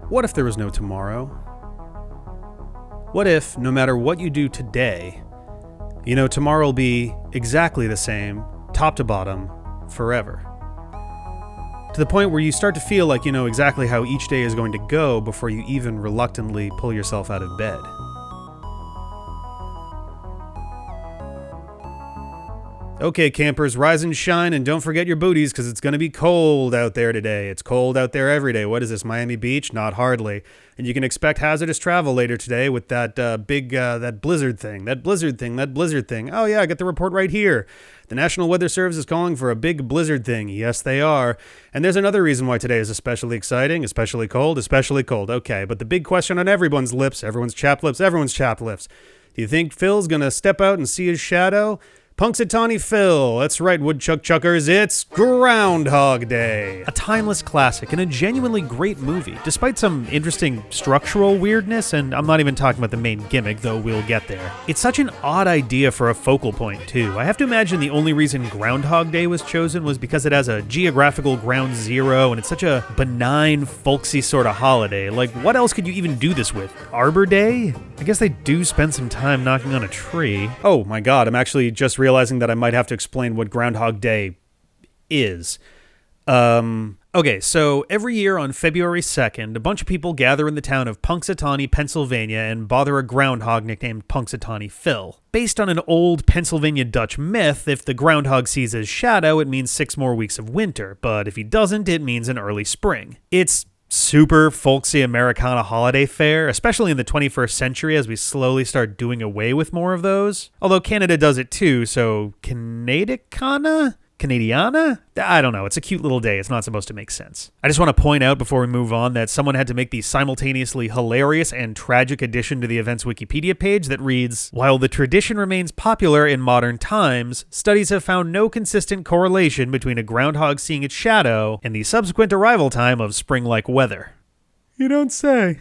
What if there was no tomorrow? What if, no matter what you do today, tomorrow will be exactly the same, top to bottom, forever? To the point where you start to feel like you know exactly how each day is going to go before you even reluctantly pull yourself out of bed. Okay, campers, rise and shine, and don't forget your booties, because it's going to be cold out there today. It's cold out there every day. What is this, Miami Beach? Not hardly. And you can expect hazardous travel later today with that that blizzard thing. Oh yeah, I got the report right here. The National Weather Service is calling for a big blizzard thing. Yes, they are. And there's another reason why today is especially exciting, especially cold. Okay, but the big question on everyone's chapped lips. Do you think Phil's going to step out and see his shadow? Punxsutawney Phil. That's right, woodchuck chuckers. It's Groundhog Day. A timeless classic and a genuinely great movie, despite some interesting structural weirdness, and I'm not even talking about the main gimmick, though we'll get there. It's such an odd idea for a focal point, too. I have to imagine the only reason Groundhog Day was chosen was because it has a geographical ground zero, and it's such a benign, folksy sort of holiday. Like, what else could you even do this with? Arbor Day? I guess they do spend some time knocking on a tree. Oh my god, I'm actually just realizing that I might have to explain what Groundhog Day is. Okay, so every year on February 2nd, a bunch of people gather in the town of Punxsutawney, Pennsylvania, and bother a groundhog nicknamed Punxsutawney Phil. Based on an old Pennsylvania Dutch myth, if the groundhog sees his shadow, it means 6 more weeks of winter, but if he doesn't, it means an early spring. It's super folksy Americana holiday fare, especially in the 21st century as we slowly start doing away with more of those. Although Canada does it too, so Canadiana? I don't know. It's a cute little day. It's not supposed to make sense. I just want to point out before we move on that someone had to make the simultaneously hilarious and tragic addition to the event's Wikipedia page that reads, "While the tradition remains popular in modern times, studies have found no consistent correlation between a groundhog seeing its shadow and the subsequent arrival time of spring-like weather." You don't say.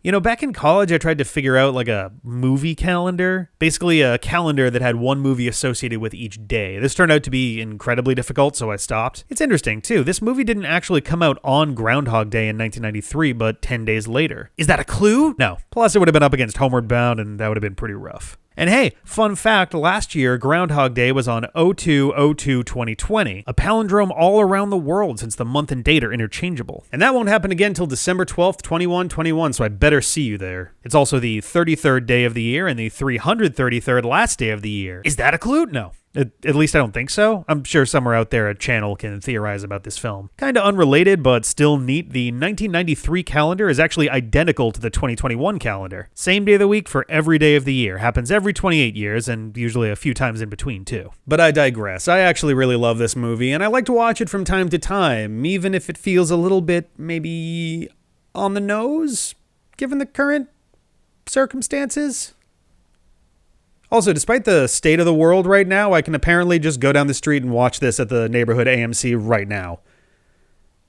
Back in college, I tried to figure out like a movie calendar. Basically a calendar that had one movie associated with each day. This turned out to be incredibly difficult, so I stopped. It's interesting, too. This movie didn't actually come out on Groundhog Day in 1993, but 10 days later. Is that a clue? No. Plus, it would have been up against Homeward Bound, and that would have been pretty rough. And hey, fun fact, last year, Groundhog Day was on 02/02/2020, a palindrome all around the world since the month and date are interchangeable. And that won't happen again till December 12th, 2121, so I better see you there. It's also the 33rd day of the year and the 333rd last day of the year. Is that a clue? No. At least I don't think so. I'm sure somewhere out there a channel can theorize about this film. Kinda unrelated, but still neat, the 1993 calendar is actually identical to the 2021 calendar. Same day of the week for every day of the year. Happens every 28 years, and usually a few times in between, too. But I digress. I actually really love this movie, and I like to watch it from time to time, even if it feels a little bit, maybe, on the nose, given the current circumstances. Also, despite the state of the world right now, I can apparently just go down the street and watch this at the neighborhood AMC right now.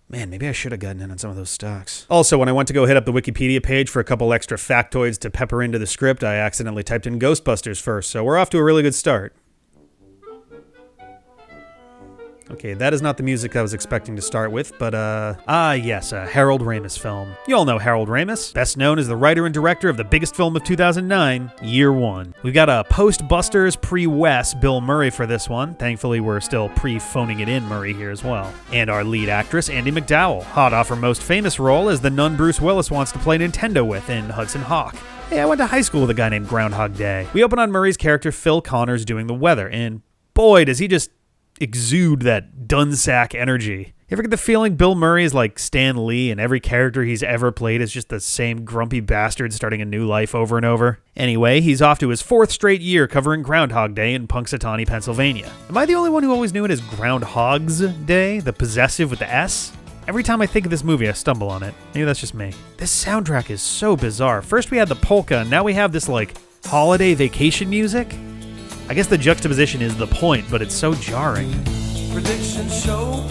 Man, maybe I should have gotten in on some of those stocks. Also, when I went to go hit up the Wikipedia page for a couple extra factoids to pepper into the script, I accidentally typed in Ghostbusters first, so we're off to a really good start. Okay, that is not the music I was expecting to start with, but yes, a Harold Ramis film. You all know Harold Ramis, best known as the writer and director of the biggest film of 2009, Year One. We've got a post-Busters, pre-Wes Bill Murray for this one. Thankfully, we're still pre-phoning it in Murray here as well. And our lead actress, Andie MacDowell, hot off her most famous role as the nun Bruce Willis wants to play Nintendo with in Hudson Hawk. Hey, I went to high school with a guy named Groundhog Day. We open on Murray's character Phil Connors doing the weather, and boy, does he just exude that Dunsack energy. You ever get the feeling Bill Murray is like Stan Lee and every character he's ever played is just the same grumpy bastard starting a new life over and over? Anyway, he's off to his 4th straight year covering Groundhog Day in Punxsutawney, Pennsylvania. Am I the only one who always knew it as Groundhog's Day, the possessive with the S? Every time I think of this movie, I stumble on it. Maybe that's just me. This soundtrack is so bizarre. First we had the polka, and now we have this like holiday vacation music. I guess the juxtaposition is the point, but it's so jarring. Predictions show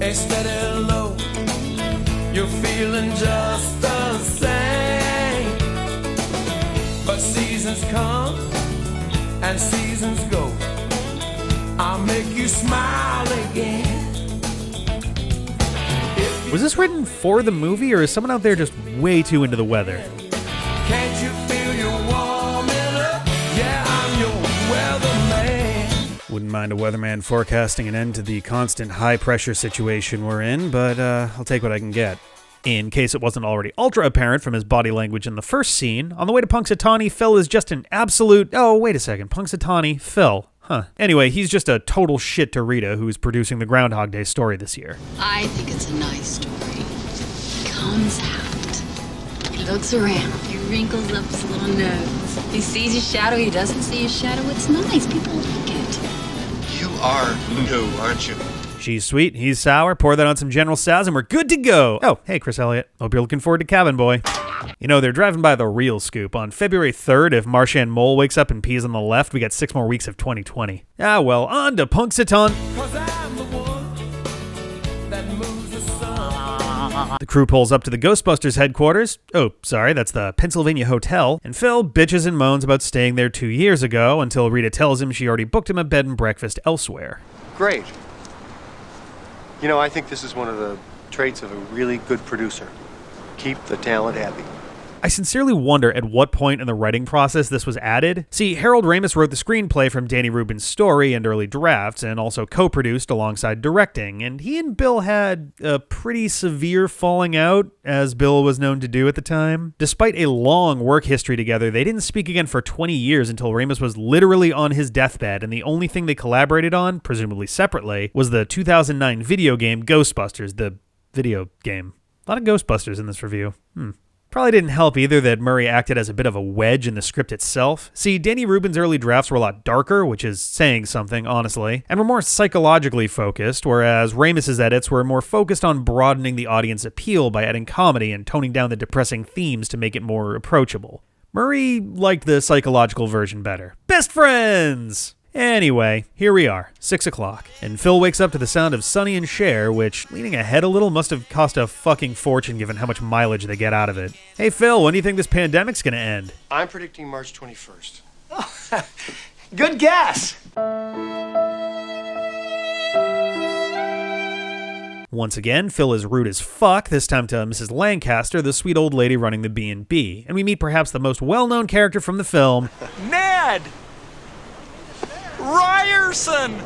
a steady low. You're feeling just the same. But seasons come and seasons go. I'll make you smile again. Was this written for the movie, or is someone out there just way too into the weather? Can't you feel you're warming up? Yeah, I'm your weatherman. Wouldn't mind a weatherman forecasting an end to the constant high-pressure situation we're in, but I'll take what I can get. In case it wasn't already ultra apparent from his body language in the first scene, on the way to Punxsutawney, Phil is just an absolute... Oh, wait a second. Punxsutawney, Phil. Huh. Anyway, he's just a total shit to Rita, who's producing the Groundhog Day story this year. I think it's a nice story. He comes out. He looks around. He wrinkles up his little nose. He sees his shadow. He doesn't see his shadow. It's nice. People like it. You are new, aren't you? She's sweet, he's sour, pour that on some General Tso's, and we're good to go. Oh, hey, Chris Elliott. Hope you're looking forward to Cabin Boy. You know, they're driving by the real scoop. On February 3rd, if Marchand Mole wakes up and pees on the left, we got 6 more weeks of 2020. Ah, well, on to Punxsutawney. The crew pulls up to the Ghostbusters headquarters. Oh, sorry, that's the Pennsylvania Hotel. And Phil bitches and moans about staying there 2 years ago until Rita tells him she already booked him a bed and breakfast elsewhere. Great. You know, I think this is one of the traits of a really good producer. Keep the talent happy. I sincerely wonder at what point in the writing process this was added. See, Harold Ramis wrote the screenplay from Danny Rubin's story and early drafts, and also co-produced alongside directing, and he and Bill had a pretty severe falling out, as Bill was known to do at the time. Despite a long work history together, they didn't speak again for 20 years until Ramis was literally on his deathbed, and the only thing they collaborated on, presumably separately, was the 2009 video game Ghostbusters, the video game. A lot of Ghostbusters in this review. Probably didn't help either that Murray acted as a bit of a wedge in the script itself. See, Danny Rubin's early drafts were a lot darker, which is saying something, honestly, and were more psychologically focused, whereas Ramis's edits were more focused on broadening the audience appeal by adding comedy and toning down the depressing themes to make it more approachable. Murray liked the psychological version better. Best friends! Anyway, here we are, 6 o'clock, and Phil wakes up to the sound of Sonny and Cher, which, leaning ahead a little, must have cost a fucking fortune given how much mileage they get out of it. Hey Phil, when do you think this pandemic's gonna end? I'm predicting March 21st. Oh, good guess. Once again, Phil is rude as fuck, this time to Mrs. Lancaster, the sweet old lady running the B&B, and we meet perhaps the most well-known character from the film, Ned! Ryerson!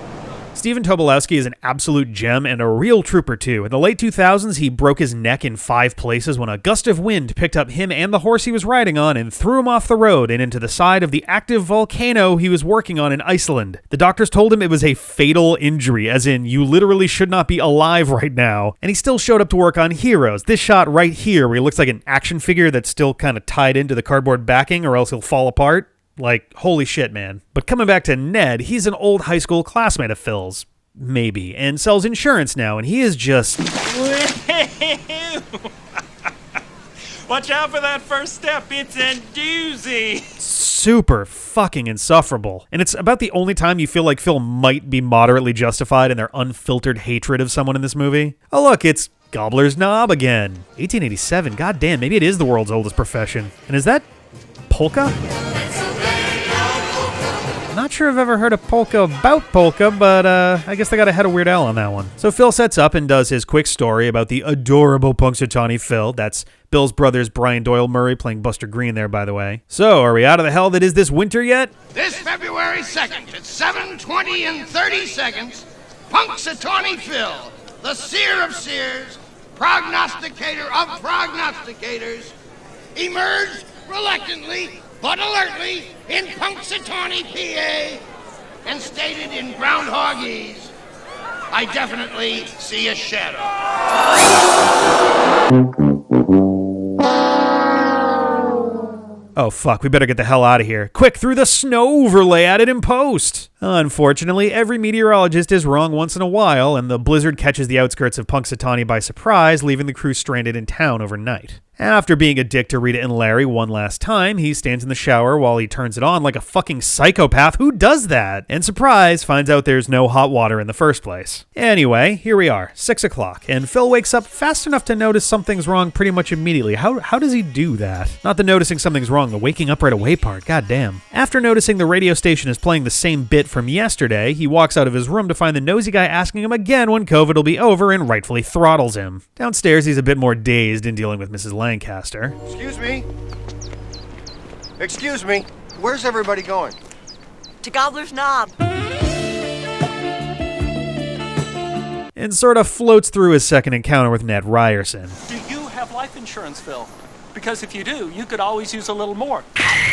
Stephen Tobolowsky is an absolute gem and a real trooper too. In the late 2000s, he broke his neck in 5 places when a gust of wind picked up him and the horse he was riding on and threw him off the road and into the side of the active volcano he was working on in Iceland. The doctors told him it was a fatal injury, as in, you literally should not be alive right now. And he still showed up to work on Heroes. This shot right here, where he looks like an action figure that's still kind of tied into the cardboard backing or else he'll fall apart. Like, holy shit, man. But coming back to Ned, he's an old high school classmate of Phil's. Maybe. And sells insurance now, and he is just... Watch out for that first step. It's a doozy. Super fucking insufferable. And it's about the only time you feel like Phil might be moderately justified in their unfiltered hatred of someone in this movie. Oh, look, it's Gobbler's Knob again. 1887. Goddamn, maybe it is the world's oldest profession. And is that polka? Not sure I've ever heard a polka about polka, but I guess they got ahead of Weird Al on that one. So Phil sets up and does his quick story about the adorable Punxsutawney Phil. That's Bill's brother's Brian Doyle-Murray, playing Buster Green there, by the way. So, are we out of the hell that is this winter yet? This February 2nd at 7:20 and 30 seconds, Punxsutawney Phil, the seer of seers, prognosticator of prognosticators, emerged reluctantly but alertly in Punxsutawney, PA, and stated in Groundhogese, I definitely see a shadow. Oh fuck, we better get the hell out of here. Quick, through the snow overlay added in post! Unfortunately, every meteorologist is wrong once in a while, and the blizzard catches the outskirts of Punxsutawney by surprise, leaving the crew stranded in town overnight. After being a dick to Rita and Larry one last time, he stands in the shower while he turns it on like a fucking psychopath. Who does that? And surprise, finds out there's no hot water in the first place. Anyway, here we are, 6 o'clock, and Phil wakes up fast enough to notice something's wrong pretty much immediately. How does he do that? Not the noticing something's wrong, the waking up right away part, goddamn. After noticing the radio station is playing the same bit from yesterday, he walks out of his room to find the nosy guy asking him again when COVID will be over and rightfully throttles him. Downstairs, he's a bit more dazed in dealing with Mrs. Lancaster. Excuse me. Excuse me. Where's everybody going? To Gobbler's Knob. And sort of floats through his second encounter with Ned Ryerson. Do you have life insurance, Phil? Because if you do, you could always use a little more,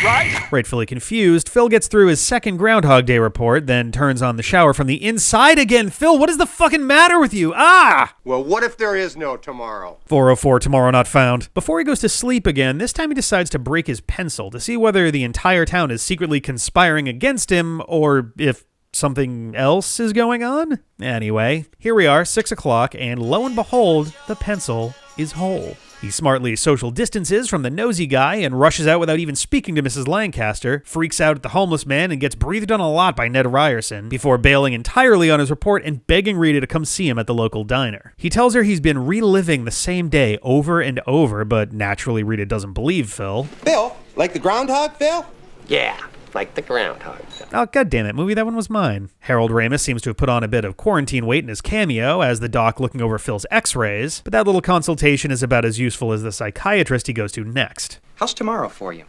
right? Rightfully confused, Phil gets through his second Groundhog Day report, then turns on the shower from the inside again. Phil, what is the fucking matter with you? Ah! Well, what if there is no tomorrow? 404, tomorrow not found. Before he goes to sleep again, this time he decides to break his pencil to see whether the entire town is secretly conspiring against him, or if something else is going on. Anyway, here we are, 6 o'clock, and lo and behold, the pencil is whole. He smartly social distances from the nosy guy and rushes out without even speaking to Mrs. Lancaster, freaks out at the homeless man and gets breathed on a lot by Ned Ryerson, before bailing entirely on his report and begging Rita to come see him at the local diner. He tells her he's been reliving the same day over and over, but naturally Rita doesn't believe Phil. Phil? Like the groundhog, Phil? Yeah, like the groundhog. Oh, goddammit, movie, that one was mine. Harold Ramis seems to have put on a bit of quarantine weight in his cameo as the doc looking over Phil's x-rays, but that little consultation is about as useful as the psychiatrist he goes to next. How's tomorrow for you?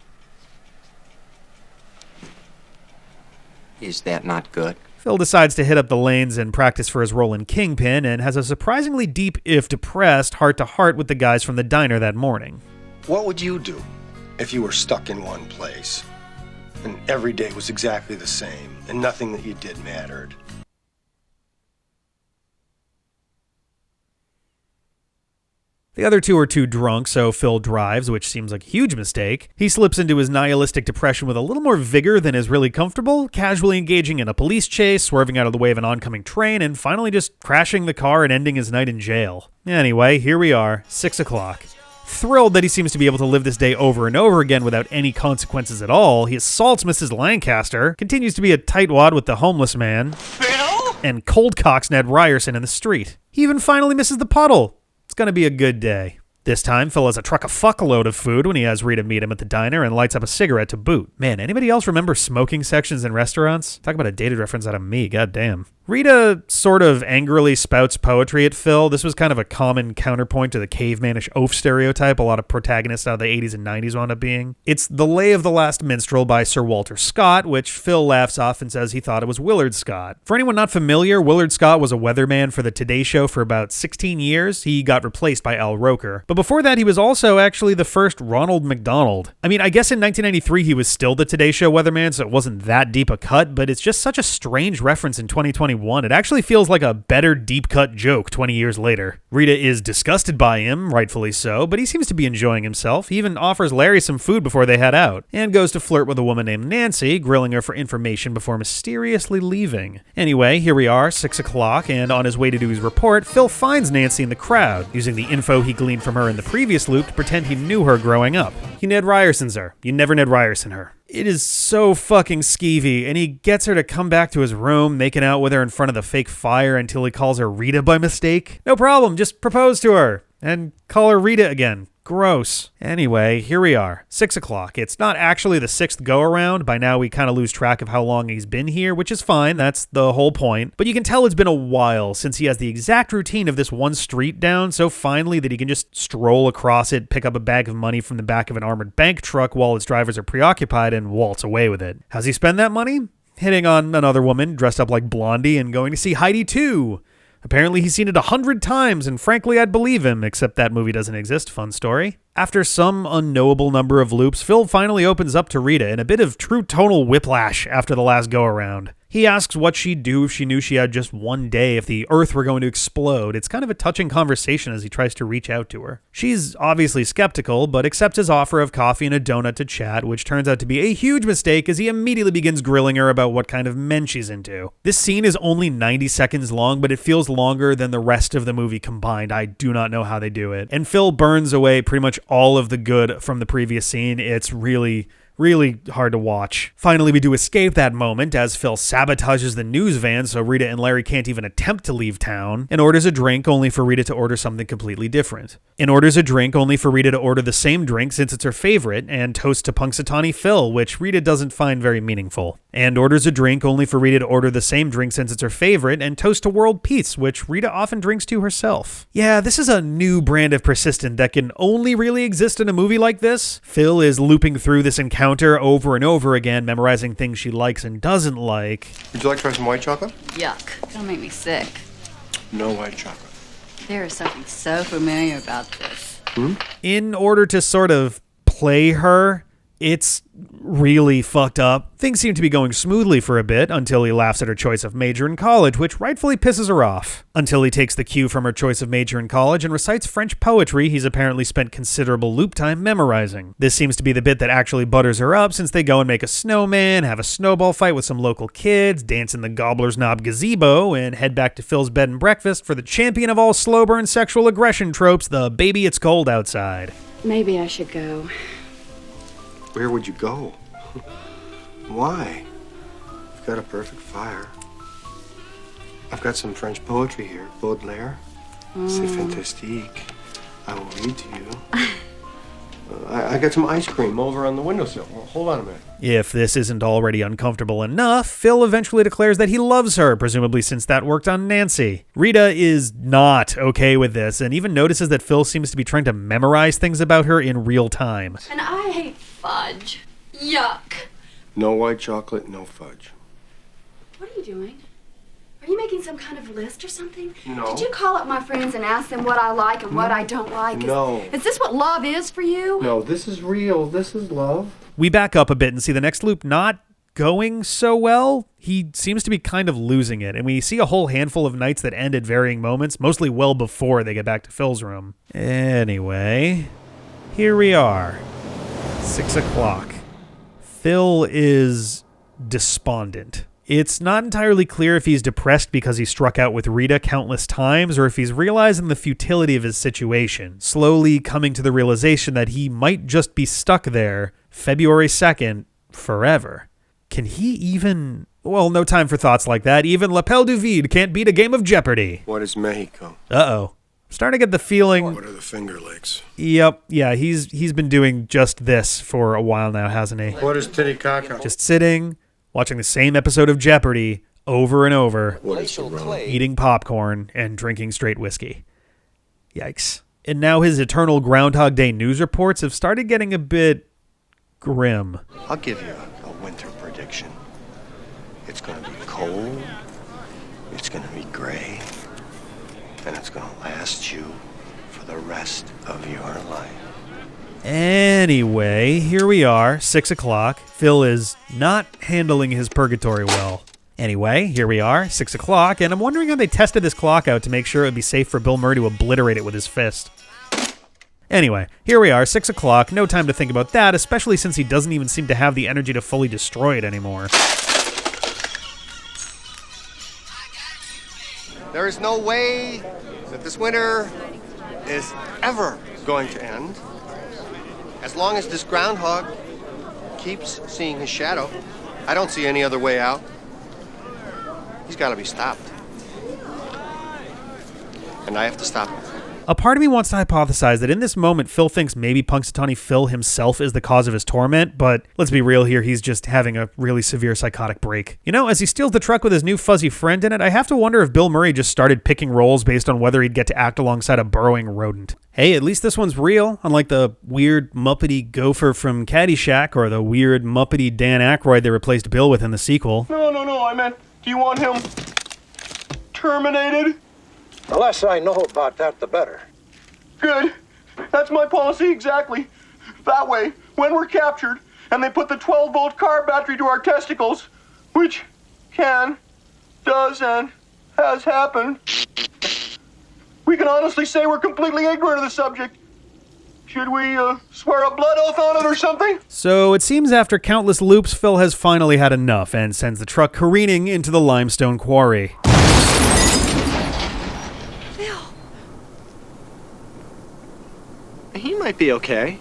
Is that not good? Phil decides to hit up the lanes and practice for his role in Kingpin and has a surprisingly deep, if depressed, heart-to-heart with the guys from the diner that morning. What would you do if you were stuck in one place and every day was exactly the same and nothing that you did mattered? The other two are too drunk, so Phil drives, which seems like a huge mistake. He slips into his nihilistic depression with a little more vigor than is really comfortable, casually engaging in a police chase, swerving out of the way of an oncoming train, and finally just crashing the car and ending his night in jail. Anyway, here we are, 6 o'clock. Thrilled that he seems to be able to live this day over and over again without any consequences at all, he assaults Mrs. Lancaster, continues to be a tightwad with the homeless man, Phil? and cold cocks Ned Ryerson in the street. He even finally misses the puddle. It's gonna be a good day. This time, Phil has a truck a fuckload of food when he has Rita meet him at the diner and lights up a cigarette to boot. Man, anybody else remember smoking sections in restaurants? Talk about a dated reference out of me, goddamn. Rita sort of angrily spouts poetry at Phil. This was kind of a common counterpoint to the cavemanish oaf stereotype a lot of protagonists out of the 80s and 90s wound up being. It's The Lay of the Last Minstrel by Sir Walter Scott, which Phil laughs off and says he thought it was Willard Scott. For anyone not familiar, Willard Scott was a weatherman for the Today Show for about 16 years. He got replaced by Al Roker. But before that, he was also actually the first Ronald McDonald. I mean, I guess in 1993 he was still the Today Show weatherman, so it wasn't that deep a cut, but it's just such a strange reference in 2021. It actually feels like a better deep cut joke 20 years later. Rita is disgusted by him, rightfully so, but he seems to be enjoying himself. He even offers Larry some food before they head out, and goes to flirt with a woman named Nancy, grilling her for information before mysteriously leaving. Anyway, here we are, 6 o'clock, and on his way to do his report, Phil finds Nancy in the crowd, using the info he gleaned from her in the previous loop to pretend he knew her growing up. He Ned Ryerson's her. You never Ned Ryerson her. It is so fucking skeevy, and he gets her to come back to his room, making out with her in front of the fake fire until he calls her Rita by mistake. No problem, just propose to her, and call her Rita again. Gross. Anyway, here we are, 6 o'clock. It's not actually the sixth go-around. By now, we kind of lose track of how long he's been here, which is fine. That's the whole point. But you can tell it's been a while since he has the exact routine of this one street down so finely that he can just stroll across it, pick up a bag of money from the back of an armored bank truck while its drivers are preoccupied, and waltz away with it. How's he spend that money? Hitting on another woman dressed up like Blondie and going to see Heidi 2. Apparently he's seen it 100 times, and frankly, I'd believe him, except that movie doesn't exist. Fun story. After some unknowable number of loops, Phil finally opens up to Rita in a bit of true tonal whiplash after the last go-around. He asks what she'd do if she knew she had just one day if the Earth were going to explode. It's kind of a touching conversation as he tries to reach out to her. She's obviously skeptical, but accepts his offer of coffee and a donut to chat, which turns out to be a huge mistake as he immediately begins grilling her about what kind of men she's into. This scene is only 90 seconds long, but it feels longer than the rest of the movie combined. I do not know how they do it. And Phil burns away pretty much all of the good from the previous scene. It's really hard to watch. Finally, we do escape that moment as Phil sabotages the news van so Rita and Larry can't even attempt to leave town, and orders a drink only for Rita to order something completely different. And orders a drink only for Rita to order the same drink since it's her favorite, and toast to Punxsutawney Phil, which Rita doesn't find very meaningful. And orders a drink only for Rita to order the same drink since it's her favorite, and toast to world peace, which Rita often drinks to herself. Yeah, this is a new brand of persistent that can only really exist in a movie like this. Phil is looping through this encounter over and over again, memorizing things she likes and doesn't like. Would you like to try some white chocolate? Yuck. It'll make me sick. No white chocolate. There is something so familiar about this. In order to sort of play her, it's really fucked up. Things seem to be going smoothly for a bit until he laughs at her choice of major in college, which rightfully pisses her off. Until he takes the cue from her choice of major in college and recites French poetry he's apparently spent considerable loop time memorizing. This seems to be the bit that actually butters her up since they go and make a snowman, have a snowball fight with some local kids, dance in the Gobbler's Knob gazebo, and head back to Phil's bed and breakfast for the champion of all slow burn sexual aggression tropes, the baby it's cold outside. Maybe I should go. Where would you go? Why? I've got a perfect fire. I've got some French poetry here. Baudelaire. C'est fantastique. I will read to you. I got some ice cream over on the windowsill. Well, hold on a minute. If this isn't already uncomfortable enough, Phil eventually declares that he loves her, presumably since that worked on Nancy. Rita is not okay with this, and even notices that Phil seems to be trying to memorize things about her in real time. And I hate fudge. Yuck. No white chocolate, no fudge. What are you doing? Are you making some kind of list or something? No. Did you call up my friends and ask them what I like and what I don't like? No. Is this what love is for you? No, this is real. This is love. We back up a bit and see the next loop not going so well. He seems to be kind of losing it, and we see a whole handful of nights that end at varying moments, mostly well before they get back to Phil's room. Anyway, here we are. 6 o'clock. Phil is despondent. It's not entirely clear if he's depressed because he struck out with Rita countless times or if he's realizing the futility of his situation, slowly coming to the realization that he might just be stuck there, February 2nd, forever. Can he even... Well, no time for thoughts like that. Even Lapel du Vide can't beat a game of Jeopardy. What is Mexico? Uh-oh. Starting to get the feeling... What are the Finger Lakes? Yep, yeah, he's been doing just this for a while now, hasn't he? What is Titicaca? Just sitting... watching the same episode of Jeopardy over and over, eating popcorn and drinking straight whiskey. Yikes. And now his eternal Groundhog Day news reports have started getting a bit grim. I'll give you a winter prediction. It's going to be cold, it's going to be gray, and it's going to last you for the rest of your life. Anyway, here we are, 6 o'clock. Phil is not handling his purgatory well. Anyway, here we are, 6 o'clock, and I'm wondering how they tested this clock out to make sure it would be safe for Bill Murray to obliterate it with his fist. Anyway, here we are, 6 o'clock, no time to think about that, especially since he doesn't even seem to have the energy to fully destroy it anymore. There is no way that this winter is ever going to end. As long as this groundhog keeps seeing his shadow, I don't see any other way out. He's got to be stopped. And I have to stop him. A part of me wants to hypothesize that in this moment, Phil thinks maybe Punxsutawney Phil himself is the cause of his torment, but let's be real here, he's just having a really severe psychotic break. You know, as he steals the truck with his new fuzzy friend in it, I have to wonder if Bill Murray just started picking roles based on whether he'd get to act alongside a burrowing rodent. Hey, at least this one's real, unlike the weird Muppety gopher from Caddyshack or the weird Muppety Dan Aykroyd they replaced Bill with in the sequel. No, I meant, do you want him terminated? The less I know about that, the better. Good. That's my policy exactly. That way, when we're captured, and they put the 12-volt car battery to our testicles, which can, does, and has happened, we can honestly say we're completely ignorant of the subject. Should we swear a blood oath on it or something? So it seems after countless loops, Phil has finally had enough and sends the truck careening into the limestone quarry. Phil. He might be okay.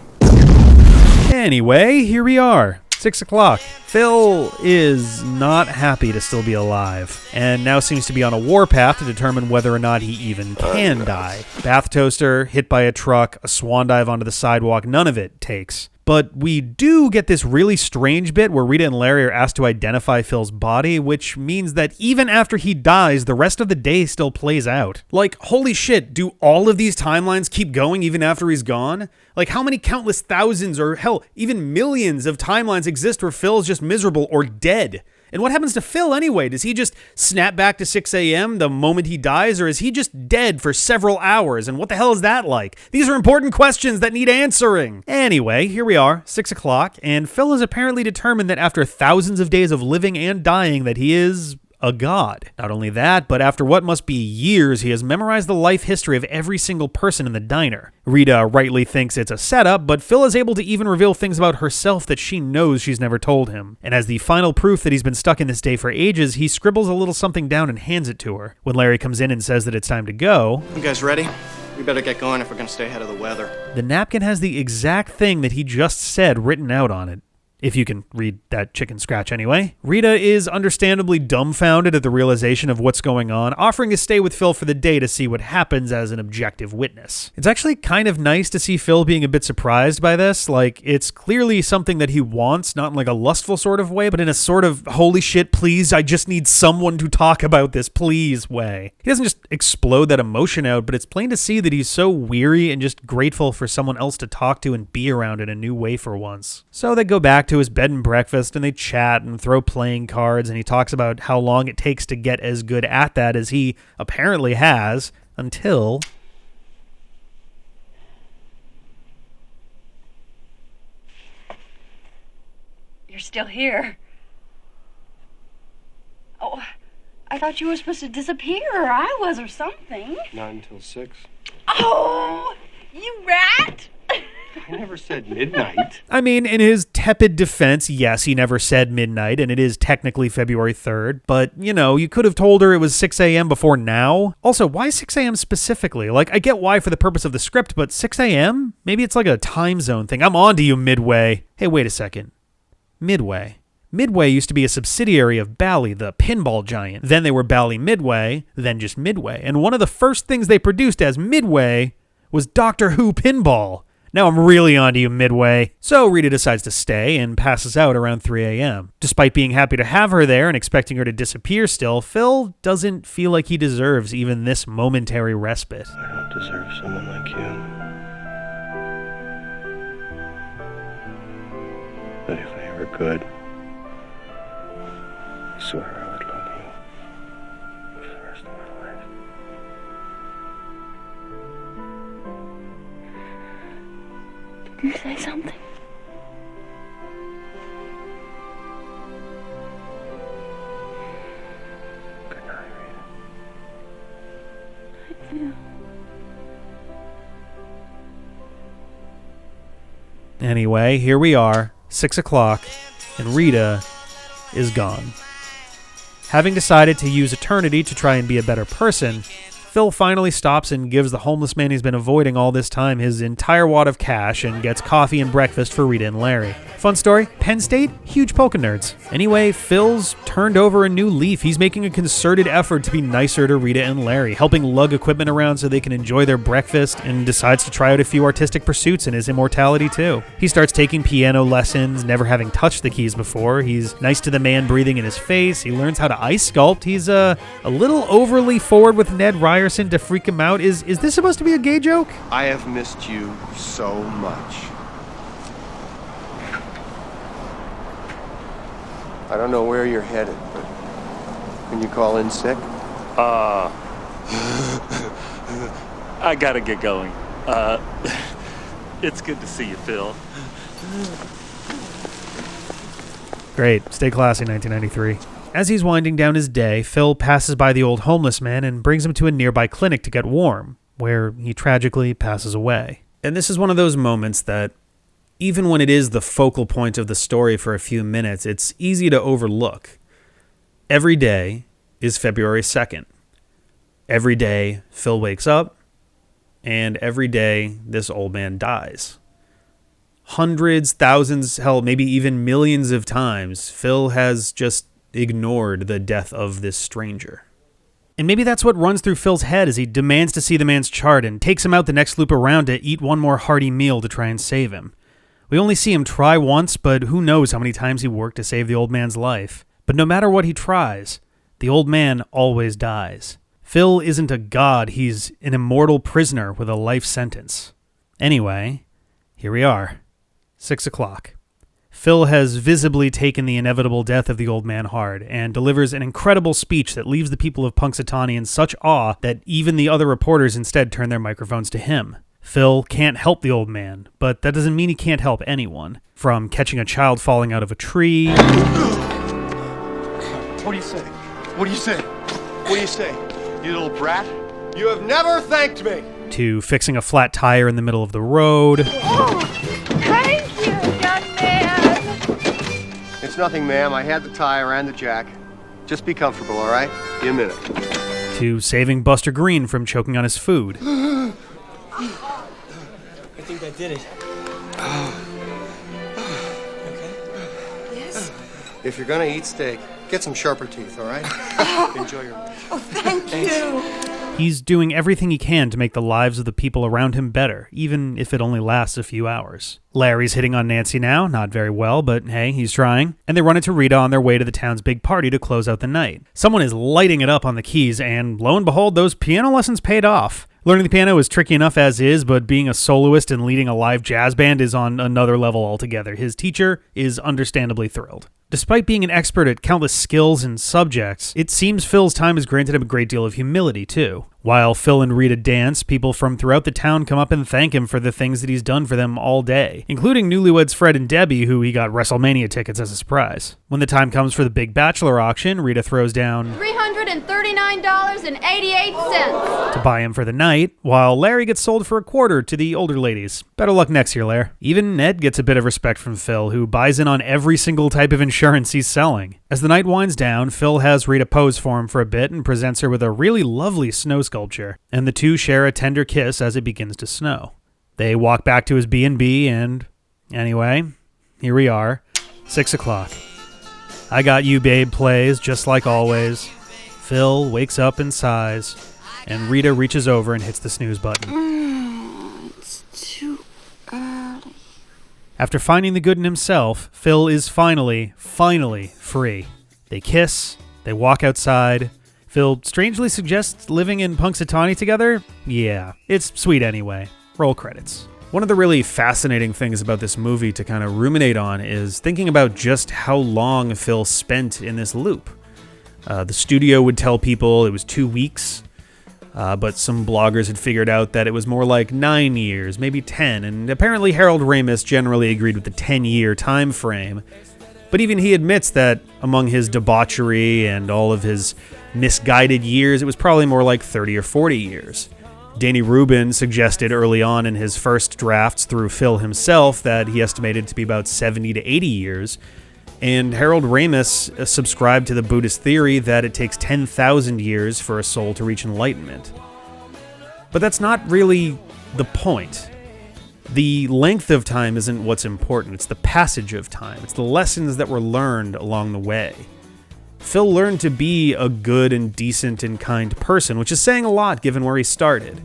Anyway, here we are. 6 o'clock. Phil is not happy to still be alive, and now seems to be on a warpath to determine whether or not he even can die. Bath toaster, hit by a truck, a swan dive onto the sidewalk, none of it takes. But we do get this really strange bit where Rita and Larry are asked to identify Phil's body, which means that even after he dies, the rest of the day still plays out. Like, holy shit, do all of these timelines keep going even after he's gone? Like, how many countless thousands or, hell, even millions of timelines exist where Phil's just miserable or dead? And what happens to Phil anyway? Does he just snap back to 6 a.m. the moment he dies, or is he just dead for several hours? And what the hell is that like? These are important questions that need answering. Anyway, here we are, 6 o'clock, and Phil is apparently determined that after thousands of days of living and dying that he is a god. Not only that, but after what must be years, he has memorized the life history of every single person in the diner. Rita rightly thinks it's a setup, but Phil is able to even reveal things about herself that she knows she's never told him. And as the final proof that he's been stuck in this day for ages, he scribbles a little something down and hands it to her. When Larry comes in and says that it's time to go, You guys ready? We better get going if we're going to stay ahead of the weather. the napkin has the exact thing that he just said written out on it. If you can read that chicken scratch anyway. Rita is understandably dumbfounded at the realization of what's going on, offering to stay with Phil for the day to see what happens as an objective witness. It's actually kind of nice to see Phil being a bit surprised by this. Like, it's clearly something that he wants, not in like a lustful sort of way, but in a sort of, holy shit, please, I just need someone to talk about this, please way. He doesn't just explode that emotion out, but it's plain to see that he's so weary and just grateful for someone else to talk to and be around in a new way for once. So they go back to his bed and breakfast and they chat and throw playing cards, and he talks about how long it takes to get as good at that as he apparently has until You're still here. Oh, I thought you were supposed to disappear, or I was, or something. Not until 6. Oh, you rat! I never said midnight. I mean, in his tepid defense, yes, he never said midnight, and it is technically February 3rd, but, you know, you could have told her it was 6 a.m. before now. Also, why 6 a.m. specifically? Like, I get why for the purpose of the script, but 6 a.m.? Maybe it's like a time zone thing. I'm on to you, Midway. Hey, wait a second. Midway. Midway used to be a subsidiary of Bally, the pinball giant. Then they were Bally Midway, then just Midway. And one of the first things they produced as Midway was Doctor Who Pinball. Now I'm really onto you, Midway. So Rita decides to stay and passes out around 3 a.m. Despite being happy to have her there and expecting her to disappear still, Phil doesn't feel like he deserves even this momentary respite. I don't deserve someone like you. But if I ever could, I swear I would love you for the rest of my life. Did you say something? Good night, Rita. I feel. Anyway, here we are, 6 o'clock, and Rita is gone. Having decided to use eternity to try and be a better person, Phil finally stops and gives the homeless man he's been avoiding all this time his entire wad of cash and gets coffee and breakfast for Rita and Larry. Fun story, Penn State, huge polka nerds. Anyway, Phil's turned over a new leaf. He's making a concerted effort to be nicer to Rita and Larry, helping lug equipment around so they can enjoy their breakfast, and decides to try out a few artistic pursuits in his immortality too. He starts taking piano lessons, never having touched the keys before. He's nice to the man breathing in his face. He learns how to ice sculpt. He's a little overly forward with Ned Ryerson to freak him out. Is this supposed to be a gay joke? I have missed you so much. I don't know where you're headed, but can you call in sick? I gotta get going. It's good to see you, Phil. Great. Stay classy, 1993. As he's winding down his day, Phil passes by the old homeless man and brings him to a nearby clinic to get warm, where he tragically passes away. And this is one of those moments that, even when it is the focal point of the story for a few minutes, it's easy to overlook. Every day is February 2nd. Every day, Phil wakes up, and every day, this old man dies. Hundreds, thousands, hell, maybe even millions of times, Phil has just ignored the death of this stranger. And maybe that's what runs through Phil's head as he demands to see the man's chart and takes him out the next loop around to eat one more hearty meal to try and save him. We only see him try once, but who knows how many times he worked to save the old man's life. But no matter what he tries, the old man always dies. Phil isn't a god, he's an immortal prisoner with a life sentence. Anyway, here we are. 6 o'clock. Phil has visibly taken the inevitable death of the old man hard and delivers an incredible speech that leaves the people of Punxsutawney in such awe that even the other reporters instead turn their microphones to him. Phil can't help the old man, but that doesn't mean he can't help anyone. From catching a child falling out of a tree... What do you say? What do you say? What do you say? You little brat? You have never thanked me! To fixing a flat tire in the middle of the road... Oh, thank you, young man! It's nothing, ma'am. I had the tire and the jack. Just be comfortable, all right? Give me a minute. To saving Buster Green from choking on his food. I think I did it. Okay? Yes? If you're gonna eat steak, get some sharper teeth, all right? Enjoy your... Oh, thank you! He's doing everything he can to make the lives of the people around him better, even if it only lasts a few hours. Larry's hitting on Nancy now, not very well, but hey, he's trying. And they run into Rita on their way to the town's big party to close out the night. Someone is lighting it up on the keys, and lo and behold, those piano lessons paid off. Learning the piano is tricky enough as is, but being a soloist and leading a live jazz band is on another level altogether. His teacher is understandably thrilled. Despite being an expert at countless skills and subjects, it seems Phil's time has granted him a great deal of humility, too. While Phil and Rita dance, people from throughout the town come up and thank him for the things that he's done for them all day, including newlyweds Fred and Debbie, who he got WrestleMania tickets as a surprise. When the time comes for the big bachelor auction, Rita throws down $339.88 to buy him for the night, while Larry gets sold for $25 to the older ladies. Better luck next year, Larry. Even Ned gets a bit of respect from Phil, who buys in on every single type of insurance he's selling. As the night winds down, Phil has Rita pose for him for a bit and presents her with a really lovely snow sculpture, and the two share a tender kiss as it begins to snow. They walk back to his B&B, and anyway, here we are, 6 o'clock. I Got You Babe plays just like always. Phil wakes up and sighs, and Rita reaches over and hits the snooze button. It's too early. After finding the good in himself, Phil is finally free. They kiss, they walk outside. Phil strangely suggests living in Punxsutawney together? Yeah, it's sweet anyway. Roll credits. One of the really fascinating things about this movie to kind of ruminate on is thinking about just how long Phil spent in this loop. The studio would tell people it was 2 weeks, but some bloggers had figured out that it was more like 9 years, maybe 10, and apparently Harold Ramis generally agreed with the 10-year time frame. But even he admits that among his debauchery and all of his misguided years, it was probably more like 30 or 40 years. Danny Rubin suggested early on in his first drafts through Phil himself that he estimated to be about 70 to 80 years, and Harold Ramis subscribed to the Buddhist theory that it takes 10,000 years for a soul to reach enlightenment. But that's not really the point. The length of time isn't what's important, it's the passage of time. It's the lessons that were learned along the way. Phil learned to be a good and decent and kind person, which is saying a lot given where he started.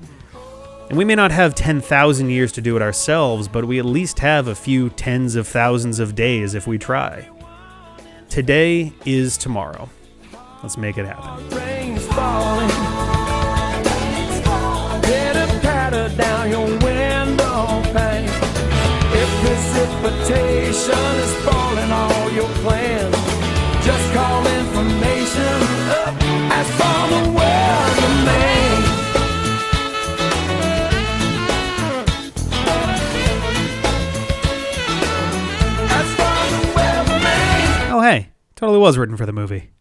And we may not have 10,000 years to do it ourselves, but we at least have a few tens of thousands of days if we try. Today is tomorrow. Let's make it happen. Rain's falling. Pitter patter down your window pane. If precipitation is falling all your plans, just call information up. Ask for the weatherman. Hey, totally was written for the movie.